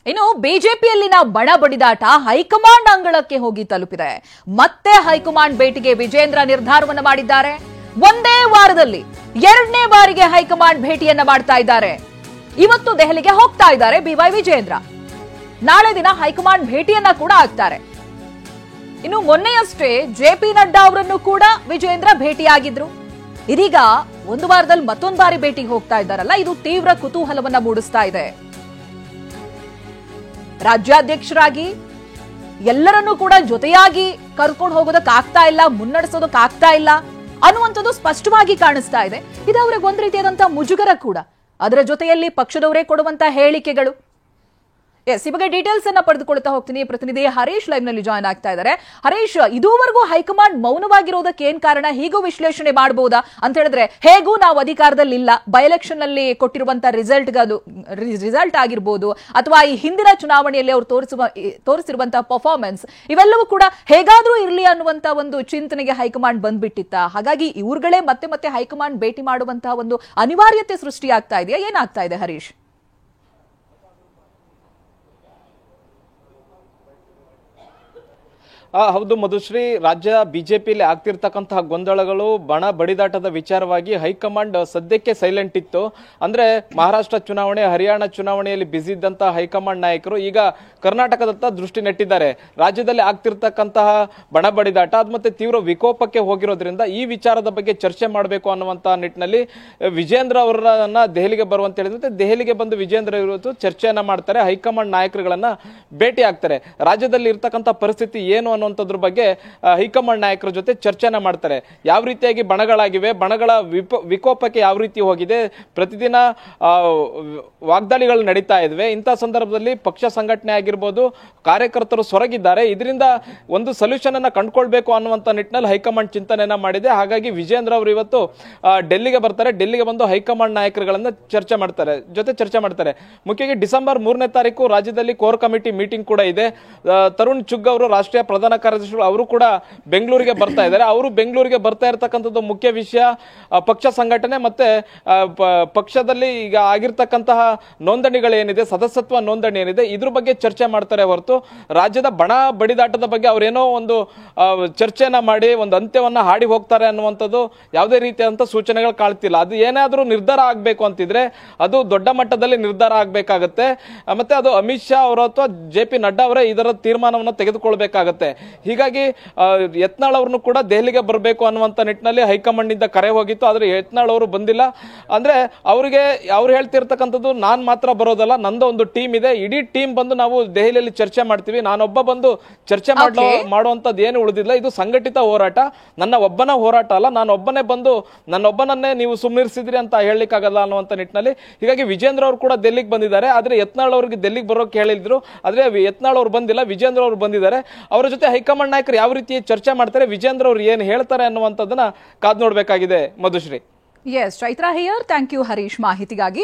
ಇನ್ನು ಬಿಜೆಪಿಯಲ್ಲಿನ ಬಣ ಬಡಿದಾಟ ಹೈಕಮಾಂಡ್ ಅಂಗಳಕ್ಕೆ ಹೋಗಿ ತಲುಪಿದೆ. ಮತ್ತೆ ಹೈಕಮಾಂಡ್ ಭೇಟಿಗೆ ವಿಜೇಂದ್ರ ನಿರ್ಧಾರವನ್ನ ಮಾಡಿದ್ದಾರೆ. ಒಂದೇ ವಾರದಲ್ಲಿ ಎರಡನೇ ಬಾರಿಗೆ ಹೈಕಮಾಂಡ್ ಭೇಟಿಯನ್ನ ಮಾಡ್ತಾ ಇದ್ದಾರೆ. ಇವತ್ತು ದೆಹಲಿಗೆ ಹೋಗ್ತಾ ಇದ್ದಾರೆ ಬಿವೈ ವಿಜೇಂದ್ರ. ನಾಳೆ ದಿನ ಹೈಕಮಾಂಡ್ ಭೇಟಿಯನ್ನ ಕೂಡ ಆಗ್ತಾರೆ. ಇನ್ನು ಮೊನ್ನೆಯಷ್ಟೇ ಜೆಪಿ ನಡ್ಡಾ ಅವರನ್ನು ಕೂಡ ವಿಜೇಂದ್ರ ಭೇಟಿಯಾಗಿದ್ರು. ಇದೀಗ ಒಂದು ವಾರದಲ್ಲಿ ಮತ್ತೊಂದು ಬಾರಿ ಭೇಟಿಗೆ ಹೋಗ್ತಾ ಇದ್ದಾರಲ್ಲ, ಇದು ತೀವ್ರ ಕುತೂಹಲವನ್ನ ಮೂಡಿಸ್ತಾ ಇದೆ. ರಾಜ್ಯಾಧ್ಯಕ್ಷರಾಗಿ ಎಲ್ಲರನ್ನೂ ಕೂಡ ಜೊತೆಯಾಗಿ ಕರ್ಕೊಂಡು ಹೋಗೋದಕ್ಕಾಗ್ತಾ ಇಲ್ಲ, ಮುನ್ನಡೆಸೋದಕ್ಕಾಗ್ತಾ ಇಲ್ಲ ಅನ್ನುವಂಥದ್ದು ಸ್ಪಷ್ಟವಾಗಿ ಕಾಣಿಸ್ತಾ ಇದೆ. ಇದು ಅವ್ರಿಗೆ ಒಂದ್ ರೀತಿಯಾದಂತಹ ಮುಜುಗರ ಕೂಡ. ಅದರ ಜೊತೆಯಲ್ಲಿ ಪಕ್ಷದವರೇ ಕೊಡುವಂತ ಹೇಳಿಕೆಗಳು. ಇವಾಗ ಡೀಟೇಲ್ಸ್ ಅನ್ನ ಪಡೆದುಕೊಳ್ತಾ ಹೋಗ್ತೀನಿ. ಪ್ರತಿನಿಧಿ ಹರೀಶ್ ಲೈವ್ ನಲ್ಲಿ ಜಾಯ್ನ್ ಆಗ್ತಾ ಇದ್ದಾರೆ. ಹರೀಶ್, ಇದುವರೆಗೂ ಹೈಕಮಾಂಡ್ ಮೌನವಾಗಿರೋದಕ್ಕೆ ಏನ್ ಕಾರಣ? ಹೀಗೂ ವಿಶ್ಲೇಷಣೆ ಮಾಡಬಹುದಾ ಅಂತ ಹೇಳಿದ್ರೆ, ಹೇಗೂ ನಾವು ಅಧಿಕಾರದಲ್ಲಿ ಇಲ್ಲ, ಬೈ ಎಲೆಕ್ಷನ್ ನಲ್ಲಿ ಕೊಟ್ಟಿರುವಂತಹ ರಿಸಲ್ಟ್ ಆಗಿರ್ಬೋದು, ಅಥವಾ ಈ ಹಿಂದಿನ ಚುನಾವಣೆಯಲ್ಲಿ ಅವರು ತೋರಿಸಿರುವಂತಹ ಪರ್ಫಾರ್ಮೆನ್ಸ್, ಇವೆಲ್ಲವೂ ಕೂಡ ಹೇಗಾದ್ರೂ ಇರಲಿ ಅನ್ನುವಂತ ಒಂದು ಚಿಂತನೆಗೆ ಹೈಕಮಾಂಡ್ ಬಂದ್ಬಿಟ್ಟಿತ್ತ. ಹಾಗಾಗಿ ಇವ್ರುಗಳೇ ಮತ್ತೆ ಮತ್ತೆ ಹೈಕಮಾಂಡ್ ಭೇಟಿ ಮಾಡುವಂತಹ ಒಂದು ಅನಿವಾರ್ಯತೆ ಸೃಷ್ಟಿಯಾಗ್ತಾ ಇದೆಯಾ? ಏನಾಗ್ತಾ ಇದೆ ಹರೀಶ್? ಹೌದು ಮಧುಶ್ರೀ, ರಾಜ್ಯ ಬಿಜೆಪಿಯಲ್ಲಿ ಆಗ್ತಿರ್ತಕ್ಕಂತಹ ಗೊಂದಲಗಳು, ಬಣ ಬಡಿದಾಟದ ವಿಚಾರವಾಗಿ ಹೈಕಮಾಂಡ್ ಸದ್ಯಕ್ಕೆ ಸೈಲೆಂಟ್ ಇತ್ತು. ಅಂದ್ರೆ ಮಹಾರಾಷ್ಟ್ರ ಚುನಾವಣೆ, ಹರಿಯಾಣ ಚುನಾವಣೆಯಲ್ಲಿ ಬ್ಯುಸಿ ಇದ್ದಂತಹ ಹೈಕಮಾಂಡ್ ನಾಯಕರು ಈಗ ಕರ್ನಾಟಕದತ್ತ ದೃಷ್ಟಿ ನೆಟ್ಟಿದ್ದಾರೆ. ರಾಜ್ಯದಲ್ಲಿ ಆಗ್ತಿರ್ತಕ್ಕಂತಹ ಬಣ ಬಡಿದಾಟ ಅದು ಮತ್ತೆ ತೀವ್ರ ವಿಕೋಪಕ್ಕೆ ಹೋಗಿರೋದ್ರಿಂದ ಈ ವಿಚಾರದ ಬಗ್ಗೆ ಚರ್ಚೆ ಮಾಡಬೇಕು ಅನ್ನುವಂತಹ ನಿಟ್ಟಿನಲ್ಲಿ ವಿಜೇಂದ್ರ ಅವರನ್ನ ದೆಹಲಿಗೆ ಬರುವಂತ ಹೇಳಿದ್ರೆ ದೆಹಲಿಗೆ ಬಂದು ವಿಜೇಂದ್ರ ಇವತ್ತು ಚರ್ಚೆಯನ್ನ ಮಾಡ್ತಾರೆ. ಹೈಕಮಾಂಡ್ ನಾಯಕರುಗಳನ್ನ ಭೇಟಿ ಆಗ್ತಾರೆ. ರಾಜ್ಯದಲ್ಲಿ ಇರ್ತಕ್ಕಂಥ ಪರಿಸ್ಥಿತಿ ಏನು ಅನ್ನುವಂಥದ್ರ ಬಗ್ಗೆ ಹೈಕಮಾಂಡ್ ನಾಯಕರ ಜೊತೆ ಚರ್ಚೆನ ಮಾಡ್ತಾರೆ. ಯಾವ ರೀತಿಯಾಗಿ ಬಣಗಳಾಗಿವೆ, ಬಣಗಳ ವಿಕೋಪಕ್ಕೆ ಯಾವ ರೀತಿ ಹೋಗಿದೆ, ಪ್ರತಿದಿನ ವಾಗ್ದಾಳಿಗಳು ನಡೀತಾ ಇದ್ವೆ. ಇಂಥ ಸಂದರ್ಭದಲ್ಲಿ ಪಕ್ಷ ಸಂಘಟನೆ ಆಗಿರ್ಬೋದು, ಕಾರ್ಯಕರ್ತರು ಸೊರಗಿದ್ದಾರೆ. ಇದರಿಂದ ಒಂದು ಸೊಲ್ಯೂಷನ್ ಅನ್ನ ಕಂಡುಕೊಳ್ಬೇಕು ಅನ್ನುವಂಥ ನಿಟ್ಟಿನಲ್ಲಿ ಹೈಕಮಾಂಡ್ ಚಿಂತನೆಯನ್ನ ಮಾಡಿದೆ. ಹಾಗಾಗಿ ವಿಜೇಂದ್ರ ಅವರು ಇವತ್ತು ಡೆಲ್ಲಿಗೆ ಬರ್ತಾರೆ. ಡೆಲ್ಲಿಗೆ ಬಂದು ಹೈಕಮಾಂಡ್ ನಾಯಕರುಗಳನ್ನ ಚರ್ಚೆ ಮಾಡ್ತಾರೆ. ಮುಖ್ಯವಾಗಿ ಡಿಸೆಂಬರ್ 3ನೇ ತಾರೀಕು ರಾಜ್ಯದಲ್ಲಿ ಕೋರ್ ಕಮಿಟಿ ಮೀಟಿಂಗ್ ಕೂಡ ಇದೆ. ತರುಣ್ ಚುಗ್ ಅವರು ರಾಷ್ಟ್ರೀಯ ಪ್ರಧಾನ ಕಾರ್ಯದರ್ಶಿಗಳು ಅವರು ಕೂಡ ಬೆಂಗಳೂರಿಗೆ ಬರ್ತಾ ಇದ್ದಾರೆ. ಅವರು ಬೆಂಗಳೂರಿಗೆ ಬರ್ತಾ ಇರತಕ್ಕಂಥದ್ದು ಮುಖ್ಯ ವಿಷಯ ಪಕ್ಷ ಸಂಘಟನೆ ಮತ್ತೆ ಪಕ್ಷದಲ್ಲಿ ಈಗ ಆಗಿರ್ತಕ್ಕಂತಹ ನೋಂದಣಿಗಳೇನಿದೆ, ಸದಸ್ಯತ್ವ ನೋಂದಣಿ ಏನಿದೆ, ಇದ್ರ ಬಗ್ಗೆ ಚರ್ಚೆ ಮಾಡ್ತಾರೆ ಹೊರತು ರಾಜ್ಯದ ಬಣ ಬಡಿದಾಟದ ಬಗ್ಗೆ ಅವರೇನೋ ಒಂದು ಚರ್ಚೆನ ಮಾಡಿ ಒಂದು ಅಂತ್ಯವನ್ನ ಹಾಡಿ ಹೋಗ್ತಾರೆ ಅನ್ನುವಂಥದ್ದು ಯಾವುದೇ ರೀತಿಯಾದಂಥ ಸೂಚನೆಗಳು ಕಾಣ್ತಿಲ್ಲ. ಅದು ಏನಾದರೂ ನಿರ್ಧಾರ ಆಗಬೇಕು ಅಂತಿದ್ರೆ ಅದು ದೊಡ್ಡ ಮಟ್ಟದಲ್ಲಿ ನಿರ್ಧಾರ ಆಗಬೇಕಾಗತ್ತೆ. ಮತ್ತೆ ಅದು ಅಮಿತ್ ಶಾ ಅವರು ಅಥವಾ ಜೆಪಿ ನಡ್ಡಾ ಅವರೇ ಇದರ ತೀರ್ಮಾನವನ್ನು ತೆಗೆದುಕೊಳ್ಬೇಕಾಗತ್ತೆ. ಹೀಗಾಗಿ ಯತ್ನಾಳ್ ಅವ್ರನ್ನು ಕೂಡ ದೆಹಲಿಗೆ ಬರಬೇಕು ಅನ್ನುವಂಥ ನಿಟ್ಟಿನಲ್ಲಿ ಹೈಕಮಾಂಡ್ ನಿಂದ ಕರೆ ಹೋಗಿತ್ತು. ಆದ್ರೆ ಯತ್ನಾಳ್ ಅವರು ಬಂದಿಲ್ಲ. ಅಂದ್ರೆ ಅವ್ರಿಗೆ ಅವ್ರು ಹೇಳ್ತಿರ್ತಕ್ಕಂಥದ್ದು ನಾನ್ ಮಾತ್ರ ಬರೋದಲ್ಲ, ನಂದು ಒಂದು ಟೀಮ್ ಇದೆ, ಇಡೀ ಟೀಮ್ ಬಂದು ನಾವು ದೆಹಲಿಯಲ್ಲಿ ಚರ್ಚೆ ಮಾಡ್ತೀವಿ, ನಾನೊಬ್ಬ ಬಂದು ಚರ್ಚೆ ಮಾಡುವಂತದ್ದು ಏನು ಉಳಿದಿಲ್ಲ, ಇದು ಸಂಘಟಿತ ಹೋರಾಟ, ನನ್ನ ಒಬ್ಬನ ಹೋರಾಟ ಅಲ್ಲ, ನಾನೊಬ್ಬನೇ ಬಂದು ನನ್ನೊಬ್ಬನನ್ನೇ ನೀವು ಸುಮ್ಮನಿರಿಸಿದ್ರಿ ಅಂತ ಹೇಳಲಿಕ್ಕಾಗಲ್ಲ ಅನ್ನುವಂಥ ನಿಟ್ಟಿನಲ್ಲಿ ಹೀಗಾಗಿ ವಿಜೇಂದ್ರ ಅವರು ಕೂಡ ದೆಹಲಿಗೆ ಬಂದಿದ್ದಾರೆ. ಆದ್ರೆ ಯತ್ನಾಳ್ ಅವ್ರಿಗೆ ದೆಹಲಿಗೆ ಬರೋಕೆ ಹೇಳಿದ್ರು, ಆದ್ರೆ ಯತ್ನಾಳ್ ಅವರು ಬಂದಿಲ್ಲ, ವಿಜೇಂದ್ರ ಅವರು ಬಂದಿದ್ದಾರೆ. ಅವರ ಜೊತೆ ಹೈಕಮಾಂಡ್ ನಾಯಕರು ಯಾವ ರೀತಿ ಚರ್ಚೆ ಮಾಡ್ತಾರೆ, ವಿಜೇಂದ್ರ ಅವರು ಏನು ಹೇಳ್ತಾರೆ ಅನ್ನುವಂಥದ್ದನ್ನ ಕಾದ್ ನೋಡ್ಬೇಕಾಗಿದೆ Madhushree. Yes, Chaitra here, thank you Harish ಮಾಹಿತಿಗಾಗಿ.